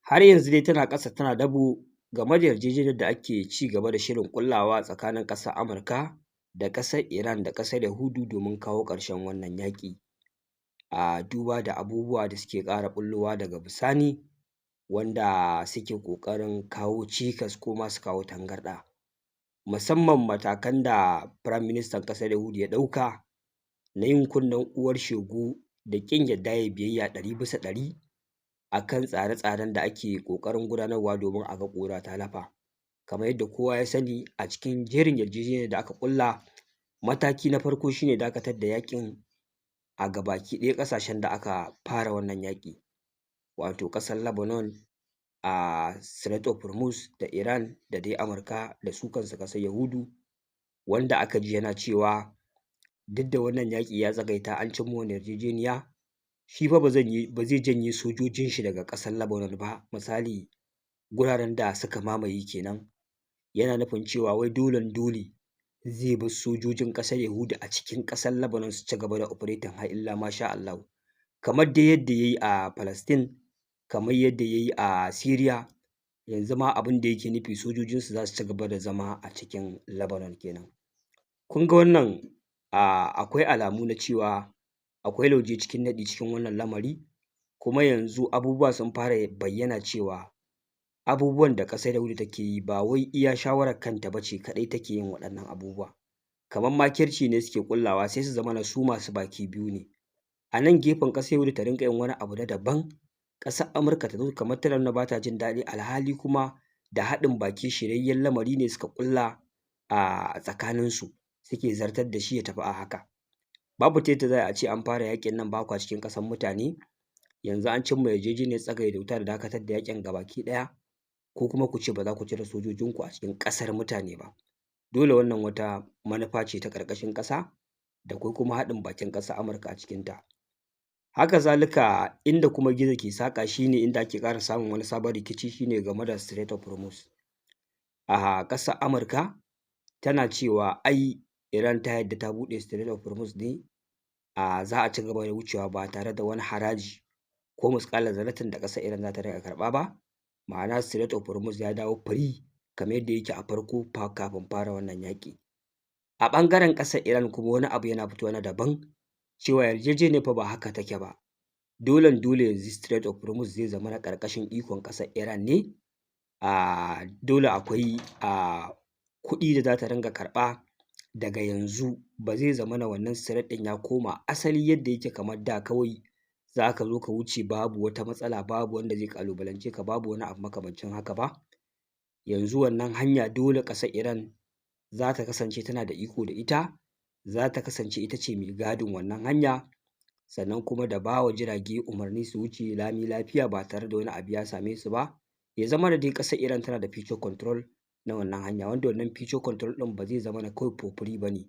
har yanzu dai tana ƙasa tana dabo game da yarjejeniyar da ake ci gaba da shirin ƙullawa tsakanin ƙasar Amurka da ƙasar Iran da ƙasar Yahudu domin kawo ƙarshen wannan yaƙi, a duba da abubuwa da suke ƙara ɓullowa daga bisani wanda suke ƙoƙarin kawo cikas ko ma su kawo tangarɗa, musamman matakan da Firayim Ministan ƙasar Yahudu ya ɗauka na yin kunnen uwar shegu da ƙin yarda ya yi biyayya 100% a kan tsare-tsaren da ake ƙoƙarin gudanarwa domin a ga ƙura ta lafa. Kamar yadda kowa ya sani a cikin jerin yarjejeniyar da aka ƙulla, mataki na farko shi ne dakatar da yaƙin a gabaki ɗaya ƙasashen da aka fara wannan yaƙi, wato ƙasar Lebanon, Strait of Hormuz da Iran da dai Amurka da su kansu ƙasar Yahudu, wanda aka ji yana cewa duk da wannan yaƙi ya tsagaita an cimma wannan yarjejeniya, shi fa ba zai janye sojojin shi daga ƙasar Lebanon ba, misali guraren da suka mamaye kenan, yana nufin cewa wai dolen dole zai bar sojojin ƙasar Yahudu a cikin ƙasar Lebanon su ci gaba da operating har illa ma sha Allahu, kamar dai yadda ya yi a Palestine, kamar yadda ya yi a Syria, yanzu ma abin da yake nufi sojojinsu za su ci gaba da zama a cikin Lebanon kenan. Kun ga wannan akwai alamu na cewa akwai lauje cikin naɗi cikin wannan lamari, kuma yanzu abubuwa sun fara bayyana cewa abubuwan da ƙasar Yahudu take yi ba wai iya shawarar kanta ba ce kaɗai take yin waɗannan abubuwa, kamar makirci ne suke ƙullawa sai su zamana su masu baki biyu ne. A nan gefen ƙasar Yahudu ta rinƙa yin wani abu na daban, ƙasar Amurka ta zo kamar tana nuna ba ta jin daɗi, alhali kuma da haɗin baki shiryayyen lamari ne suka ƙulla a tsakaninsu suke zartar da shi ya tafi a haka. Babu ta yadda za a yi a ce an fara yaƙin nan ba kwa cikin ƙasar mutane, yanzu an cimma yarjejeniyar tsagaita wuta da dakatar da yaƙin gabaki ɗaya, ko kuma ku ce ba za ku cire sojojinku a cikin ƙasar mutane ba. Dole wannan wata manufa ce ta ƙarƙashin ƙasa, da akwai kuma haɗin bakin ƙasar Amurka a cikinta. Haka zalika inda kuma gizo ke saƙa shi ne inda ake ƙara samun wani sabon rikici shi ne game da Strait of Hormuz. Ƙasar Amurka tana cewa ai Iran ta yarda ta buɗe Strait of Hormuz ne za a ci gaba da wucewa ba tare da wani haraji ko misƙala zarratin da ƙasar Iran za ta riƙa karɓa ba, ma'ana Strait of Hormuz ya dawo free kamar yadda yake a farko kafin fara wannan yaƙi. A ɓangaren ƙasar Iran kuma wani abu yana fitowa na daban, cewa yarjejeniyar fa ba haka take ba, dolen dole yanzu Strait of Hormuz zai zamana ƙarƙashin ikon ƙasar Iran ne, dole akwai kuɗi da za ta ringa karɓa daga yanzu, ba zai zamana wannan Strait ɗin ya koma asali yadda yake kamar da kawai za ka zo ka wuce babu wata matsala, babu wanda zai ƙalubalance ka, babu wani abu makamancin haka ba. Yanzu wannan hanya dole ƙasar Iran za ta kasance tana da iko da ita, za ta kasance ita ce mai gadin wannan hanya, sannan kuma da ba wa jirage umarni su wuce lami lafiya ba tare da wani abu ya same su ba, ya zamana dai ƙasar Iran tana da future control na wannan hanya, wanda wannan future control ɗin ba zai zamana kawai for free ba ne,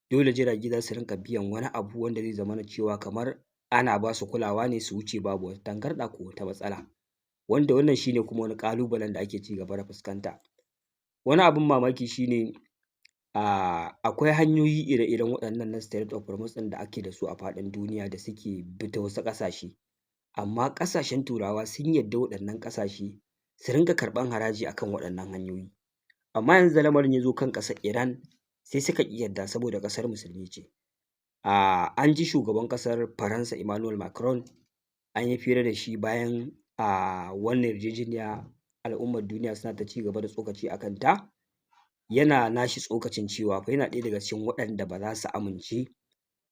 dole jirage za su rinƙa biyan wani abu wanda zai zamana cewa kamar ana ba su kulawa ne su wuce babu wata tangarɗa ko wata matsala, wanda wannan shi ne kuma wani ƙalubalen da ake ci gaba da fuskanta. Wani abin mamaki shi ne akwai hanyoyi ire-iren waɗannan na Strait of Hormuz ɗin da ake da su a faɗin duniya da suke bi ta wasu ƙasashe, amma ƙasashen Turawa sun yarda waɗannan ƙasashe su rinƙa karɓan haraji a kan waɗannan hanyoyi, amma yanzu da lamarin ya zo kan ƙasar Iran sai suka ƙi yarda saboda ƙasar musulmi ce. An ji shugaban ƙasar Faransa Emmanuel Macron an yi fira da shi bayan wannan yarjejeniya al'ummar duniya suna ta ci gaba da tsokaci a kanta, yana nashi tsokacin cewa fa yana ɗaya daga cikin waɗanda ba za su amince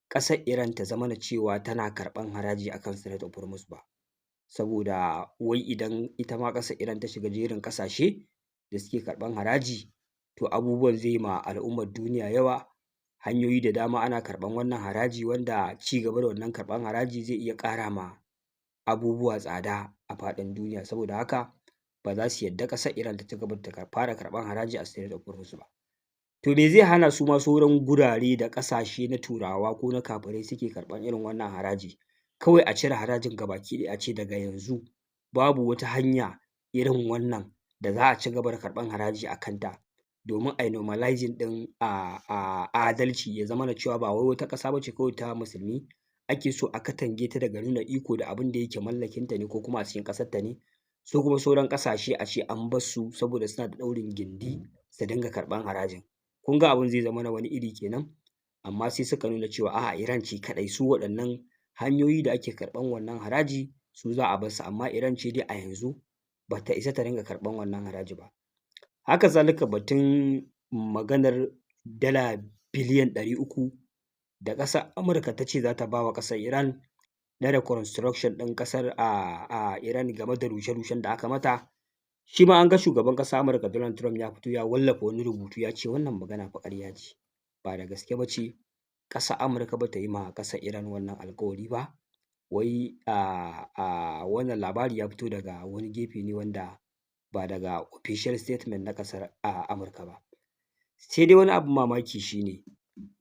ƙasar Iran ta zamana cewa tana karɓan haraji a kan Strait of Hormuz ba, saboda wai idan ita ma ƙasar Iran ta shiga jerin ƙasashe da suke karɓan haraji, to abubuwan zai ma al'ummar duniya yawa, hanyoyi da dama ana karɓan wannan haraji, wanda ci gaba da wannan karɓan haraji zai iya ƙara ma abubuwa tsada a faɗin duniya, saboda haka ba za su yarda ƙasar Iran ta ci gaba da fara karɓan haraji a Strait of Hormuz ba. To me zai hana su ma sauran gurare da ƙasashe na Turawa ko na kafirai suke karɓan irin wannan haraji, kawai a cire harajin gabaki ɗaya a ce daga yanzu babu wata hanya irin wannan da za a ci gaba da karɓan haraji a kanta, domin a yi normalizing ɗin adalci, ya zamana cewa ba wai wata ƙasa ba ce kawai ta musulmi ake so a katange ta daga nuna iko da abin da yake mallakinta ne ko kuma a cikin ƙasarta ne, su kuma sauran ƙasashe a ce an bar su saboda suna da ɗaurin gindi su dinga karɓan harajin. Kun ga abin zai zamana wani iri kenan, amma sai suka nuna cewa a'a Iran ce kaɗai, su waɗannan hanyoyi da ake karɓan wannan haraji su za a bar su, amma Iran ce dai a yanzu ba ta isa ta dinga karɓan wannan haraji ba. Haka zalika batun maganar dala biliyan 300 da ƙasar Amurka ta ce za ta ba wa ƙasar Iran na reconstruction ɗin ƙasar Iran game da rushe-rushen da aka mata, shi ma an ga shugaban ƙasar Amurka Donald Trump ya fito ya wallafa wani rubutu ya ce wannan magana fa ƙarya ce, ba da gaske ba ce, ƙasar Amurka ba ta yi ma ƙasar Iran wannan alƙawari ba, wai wannan labari ya fito daga wani gefe ne wanda ba daga official statement na ƙasar Amurka ba. Sai dai wani abin mamaki shi ne,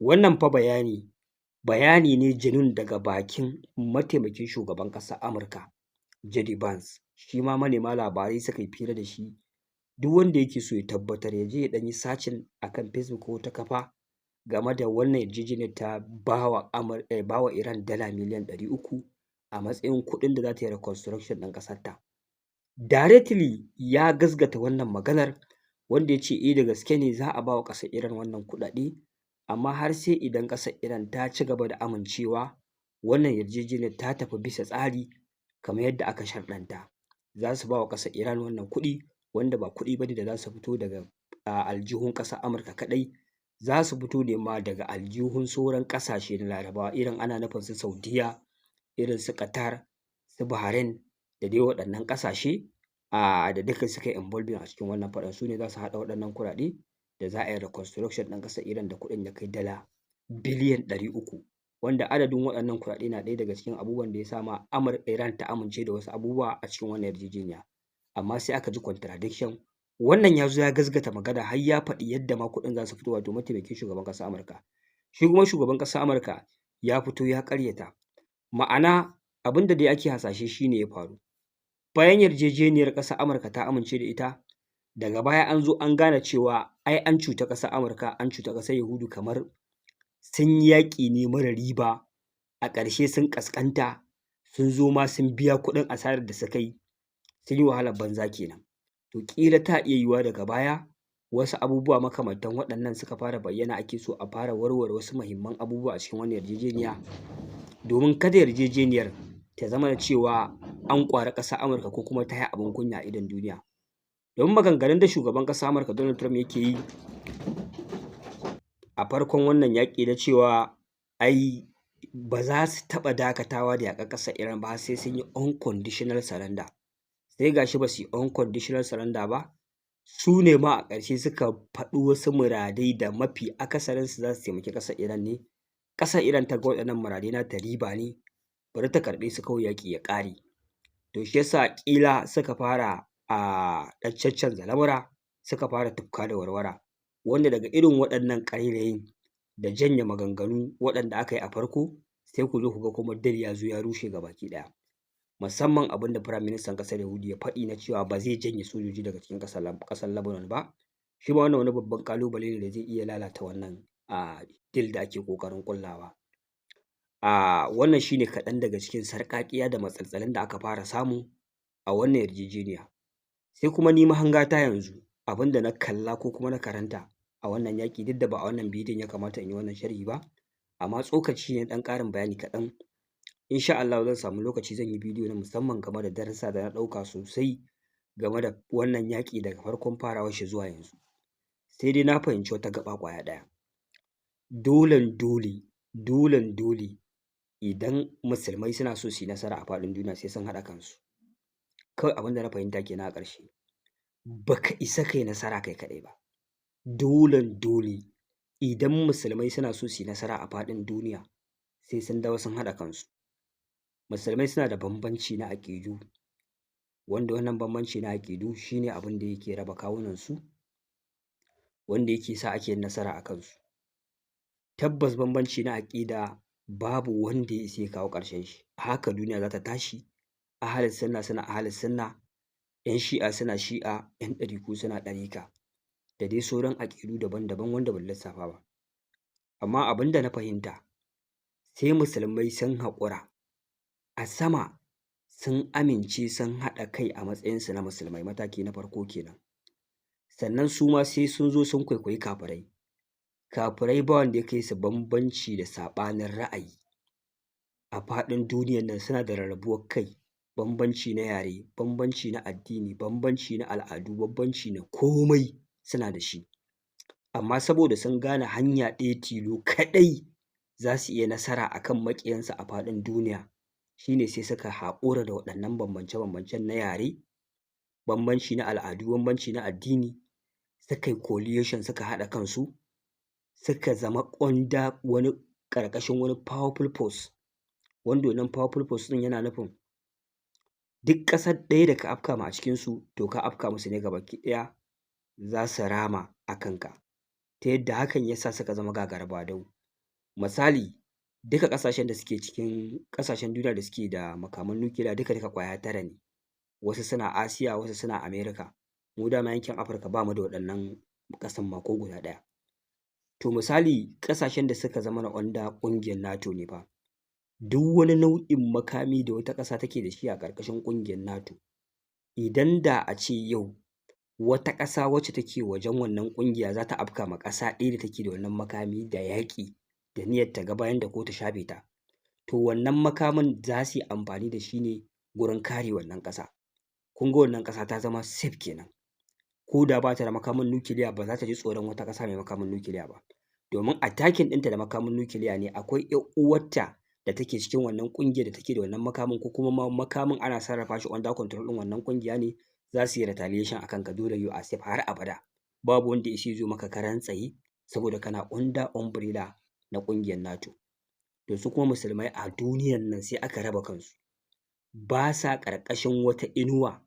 wannan fa bayani ne genuine daga bakin mataimakin shugaban ƙasar Amurka JD Vance, shi ma manema labarai suka yi fira da shi, duk wanda yake so ya tabbatar ya je ya ɗan yi searching a kan Facebook ko wata kafa game da wannan yarjejeniyar ta ba wa Iran dala miliyan 300 a matsayin kuɗin da za ta yi reconstruction ɗin ƙasarta. Directly ya gasgata wannan maganar, wanda ya ce da gaske ne za a ba wa ƙasar Iran wannan kuɗaɗe, amma har sai idan ƙasar Iran ta ci gaba da amincewa wannan yarjejeniyar ta tafi bisa tsari kamar yadda aka sharɗanta, za su ba wa ƙasar Iran wannan kuɗi, wanda ba kuɗi ba ne da za su fito daga aljihun ƙasar Amurka kaɗai, za su fito ne ma daga aljihun sauran ƙasashe na Larabawa, irin ana nufin su Saudiya, irin su Qatar, su Bahrain da dai waɗannan ƙasashe da duka suka yi involving a cikin wannan faɗan, su ne za su haɗa waɗannan kuɗaɗe da za a yi reconstruction ɗin ƙasar Iran da kuɗin ya kai dala biliyan 300, wanda adadin waɗannan kuɗaɗe na ɗaya daga cikin abubuwan da ya sa ma Iran ta amince da wasu abubuwa a cikin wannan yarjejeniya. Amma sai aka ji contradiction, wannan ya zo ya gasgata magana har ya faɗi yadda ma kuɗin za su fito, wato mataimakin shugaban ƙasar Amurka. Shi kuma shugaban ƙasar Amurka ya fito ya ƙaryata. Ma'ana abin da dai ake hasashe shi ne ya faru. Bayan yarjejeniyar ƙasar Amurka ta amince da ita, daga baya an zo an gane cewa ai an cuta ƙasar Amurka, an cuta ƙasar Yahudu, kamar sun yi yaƙi ne mara riba, a ƙarshe sun ƙasƙanta, sun zo ma sun biya kuɗin asarar da suka yi, sun yi wahalar banza kenan. To ƙila ta iya yiwuwa daga baya wasu abubuwa makamantan waɗannan suka fara bayyana, ake so a fara warware wasu muhimman abubuwa a cikin wannan yarjejeniya, domin kada yarjejeniyar ta zamana cewa an ƙwari ƙasar Amurka ko kuma ta yi abin kunya a idon duniya. Domin maganganun da shugaban ƙasar Amurka Donald Trump yake yi a farkon wannan yaƙi na cewa ai ba za su taɓa dakatawa da yaƙar ƙasar Iran ba sai sun yi unconditional surrender. Sai ga shi ba su yi unconditional surrender ba, su ne ma a ƙarshe suka faɗi wasu muradai da mafi akasarinsu za su taimaki ƙasar Iran ne. Ƙasar Iran ta ga waɗannan muradai nata riba ne, bari ta karɓe su kawai yaƙi ya ƙare. To shi ya sa ƙila suka fara ɗan caccanza lamura, suka fara tufka da warwara, wanda daga irin waɗannan ƙarairayin da janye maganganu waɗanda aka yi a farko, sai ku zo ku ga kuma dil ya zo ya rushe gabaki ɗaya. Musamman abin da Firayim Ministan ƙasar Yahudu ya faɗi na cewa ba zai janye sojoji daga cikin ƙasar Lebanon ba, shi ma wannan wani babban ƙalubale ne da zai iya lalata wannan dil da ake ƙoƙarin ƙullawa. Wannan shi ne kaɗan daga cikin sarƙaƙiya da matsaltsalun da aka fara samu a wannan yarjejeniya. Sai kuma ni mahangata yanzu, abin da na kalla ko kuma na karanta a wannan yaƙi, duk da ba a wannan bidiyon ya kamata in yi wannan sharhi ba, amma tsokaci ne ɗan ƙarin bayani kaɗan. Insha Allahu zan samu lokaci zan yi bidiyo na musamman game da darussa da na ɗauka sosai game da wannan yaƙi daga farkon farawar shi zuwa yanzu. Sai dai na fahimci wata gaɓa ƙwaya ɗaya, dolen dole idan musulmai suna so su yi nasara a faɗin duniya sai sun haɗa kansu. Kawai abin da na fahimta kenan a ƙarshe, ba ka isa kai nasara kai kaɗai ba, dole idan musulmai suna so su yi nasara a faɗin duniya sai sun dawo sun haɗa kansu. Musulmai suna da bambanci na aƙidu, wanda wannan bambanci na aƙidu shi ne abin da yake raba kawunansu, wanda yake sa ake nasara a kansu. Tabbas bambanci na aƙida babu wanda ya isa ya kawo ƙarshen shi, a haka duniya za ta tashi, ahalus sunna suna ahalus sunna, 'yan shi'a suna shi'a, 'yan ɗariƙu suna ɗariƙa, da dai sauran aƙidu daban-daban wanda ban lissafa ba. Amma abin da na fahimta, sai musulmai sun haƙura a sama sun amince sun haɗa kai a matsayinsu na musulmai, mataki na farko kenan. Sannan su ma sai sun zo sun kwaikwayi kafirai. Kafirai ba wanda ya kai su bambanci da saɓanin ra'ayi a faɗin duniyan nan, suna da rarrabuwar kai, bambanci na yare, bambanci na addini, bambanci na al'adu, bambanci na komai suna da shi. Amma saboda sun gane hanya ɗaya tilo kaɗai za su iya nasara a kan maƙiyansu a faɗin duniya, shi ne sai suka haƙura da waɗannan bambance-bambancen na yare, bambanci na al'adu, bambanci na addini, suka yi coalition suka haɗa kansu, suka zama under wani ƙarƙashin wani powerful force, wanda wannan powerful force ɗin yana nufin duk ƙasar ɗaya da ka afka ma a cikinsu to ka afka musu ne gabaki ɗaya, za su rama a kanka, ta yadda hakan ya sa suka zama gagara-badau. Misali, duka ƙasashen da suke cikin ƙasashen duniya da suke da makaman nukiliya duka-duka ƙwaya 9 ne, wasu suna Asiya, wasu suna America. Mu dama yankin Afirka ba mu da waɗannan ƙasan ma ko guda ɗaya. To misali, ƙasashen da suka zamana under ƙungiyar NATO ne fa, duk wani nau'in makami da wata ƙasa take da shi a ƙarƙashin ƙungiyar NATO, idan da a ce yau wata ƙasa wacce take wajen wannan ƙungiya za ta afka ma ƙasa ɗaya da take da wannan makami da yaƙi da niyyar ta ga bayanta ko ta shafe ta, to wannan makamin za su yi amfani da shi ne gurin kare wannan ƙasa. Kun ga wannan ƙasa ta zama safe kenan, ko da ba ta da makamin nukiliya ba za ta ji tsoron wata ƙasa mai makamin nukiliya ba, domin attacking ɗinta da makamin nukiliya ne akwai ‘yar uwarta da take cikin wannan ƙungiyar da take da wannan makamin, ko kuma ma makamin ana sarrafa shi under control ɗin wannan ƙungiya ne, za su yi retaliation a kanka, dole you are safe har abada. Babu wanda ya isa ya zo maka karan tsaye saboda kana under umbrella na ƙungiyar NATO. To su kuma musulmai a duniyan nan sai aka raba kansu, ba sa ƙarƙashin wata inuwa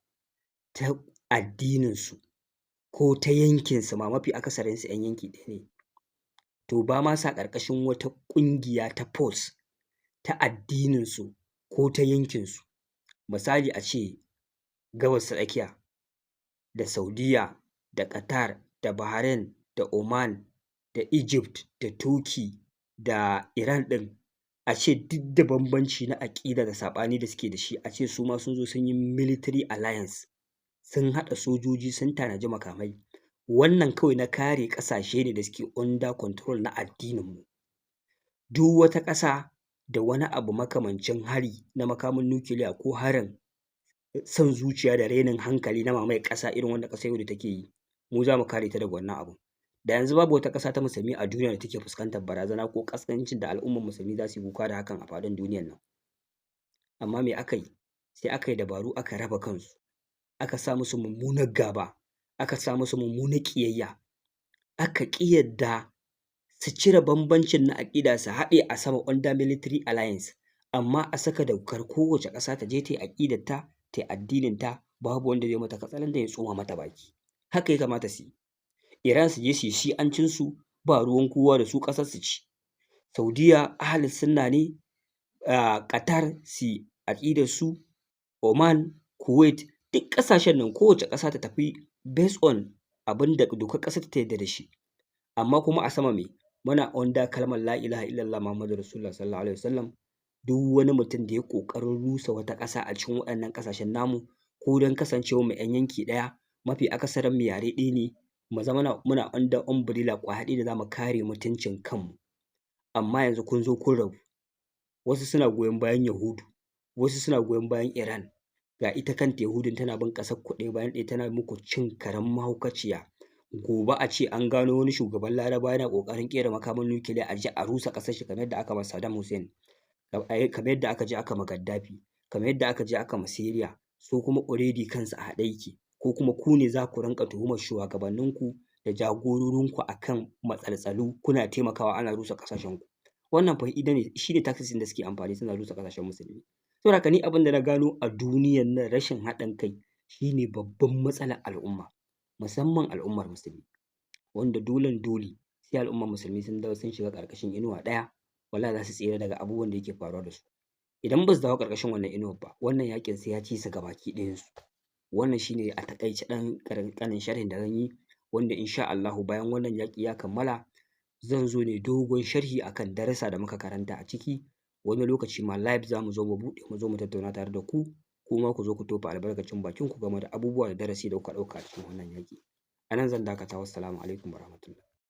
ta addininsu ko ta yankinsu ma, mafi akasarinsu ‘yan yanki ɗaya ne. To ba ma sa ƙarƙashin wata ƙungiya ta force ta addininsu ko ta yankinsu. Misali a ce Gabas ta Tsakiya da Saudiya da Qatar da Bahrain da Oman da Egypt da Turkey da Iran ɗin, a ce duk da bambanci na aƙida da saɓani da suke da shi, a ce su ma sun zo sun yi military alliance, sun haɗa sojoji, sun tanaji makamai. Wannan kawai na kare ƙasashe ne da suke under control na addininmu. Duk wata ƙasa da wani abu makamancin hari na makamin nukiliya ko harin son zuciya da rainin hankali na mamayar ƙasa irin wanda ƙasar Yau take yi, mu za mu kare ta daga wannan abun. Da yanzu babu wata ƙasa ta musulmi a duniya da take fuskantar barazana ko ƙasƙancin da al'ummar musulmi za su yi kuka da hakan a faɗin duniyan nan. Amma me aka yi? Sai aka yi dabaru aka raba kansu, aka sa musu mummunar gaba, aka sa musu mummunar ƙiyayya, aka ƙi yadda su cire bambancin na aƙida su haɗe a sama under military alliance, amma a saka dokar kowace ƙasa ta je ta yi aƙidarta, ta yi addininta, babu wanda zai mata katsalandan ya tsoma mata baki. Haka ya kamata su yi. Iran su je su yi shi'ancinsu, ba ruwan kowa da su, ƙasarsu ce. Saudiya ahalus sunna ne, Qatar su yi aƙidarsu, Oman, Kuwait, duk ƙasashen nan kowace ƙasa ta tafi based on abin da dokar ƙasarta ta yarda da shi. Amma kuma a sama me? Muna under kalmar la ilaha illallah Muhammadun Rasulullah sallallahu alaihi wasallam. Duk wani mutum da ya ƙoƙarin rusa wata ƙasa a cikin waɗannan ƙasashen namu, ko don kasancewar mu ‘yan yanki ɗaya, mafi akasarin mu yare ɗaya ne, mu zama muna under umbrella ƙwaya ɗaya da za mu kare mutuncin kanmu. Amma yanzu kun zo kun rabu, wasu suna goyon bayan Yahudu, wasu suna goyon bayan Iran, ga ita kanta Yahudun tana bin ƙasar ku ɗaya bayan ɗaya tana muku cin karen mahaukaciya. Gobe a ce an gano wani shugaban Larabawa yana ƙoƙarin ƙera makamin nukiliya, a je a rusa ƙasar shi kamar yadda aka ma Saddam Hussein, kamar yadda aka je aka ma Gaddafi, kamar yadda aka je aka ma Syria, su kuma already kansu a haɗe yake, ko kuma ku ne za ku rinƙa tuhumar shugabanninku da jagororinku a kan matsaltsalu, kuna taimakawa ana rusa ƙasashenku. Wannan fa shi ne tactics ɗin da suke amfani suna rusa ƙasashen musulmi. Saboda haka ni abin da na gano a duniyan nan, rashin haɗin kai shi ne babban matsalar al'umma, musamman al'ummar musulmi, wanda dolen dole sai al'ummar musulmi sun dawo sun shiga ƙarƙashin inuwa ɗaya, wallahi za su tsira daga abubuwan da yake faruwa da su. Idan ba su dawo ƙarƙashin wannan inuwar ba, wannan yaƙin sai ya ci su gabaki ɗayansu. Wannan shi ne a taƙaice ɗan ƙanƙanin sharhin da zan yi, wanda insha Allahu bayan wannan yaƙi ya kammala, zan zo ne dogon sharhi akan darussa da muka karanta a ciki. Wani lokaci ma live za mu zo mu buɗe mu zo mu tattauna tare da ku, kuma ku zo ku tofa albarkacin bakinku game da abubuwa da darasi da kuka ɗauka a cikin wannan yaƙi. A nan zan dakata, wassalamu alaikum warahmatullahi.